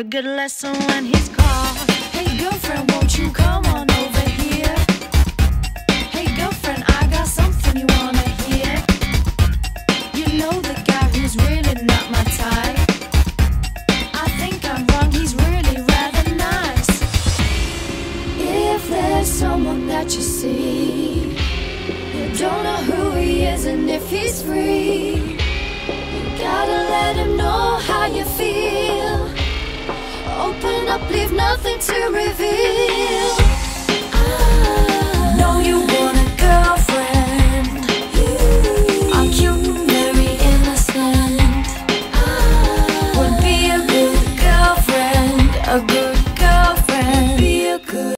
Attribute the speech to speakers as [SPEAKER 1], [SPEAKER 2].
[SPEAKER 1] a good lesson when he's called. Hey girlfriend, won't you come on over here? Hey girlfriend, I got something you wanna hear. You know the guy who's really not my type. I think I'm wrong, he's really rather nice. If there's someone that you see, you don't know who he is and if he's free, you gotta let him know how you feel. Open up, leave nothing to reveal.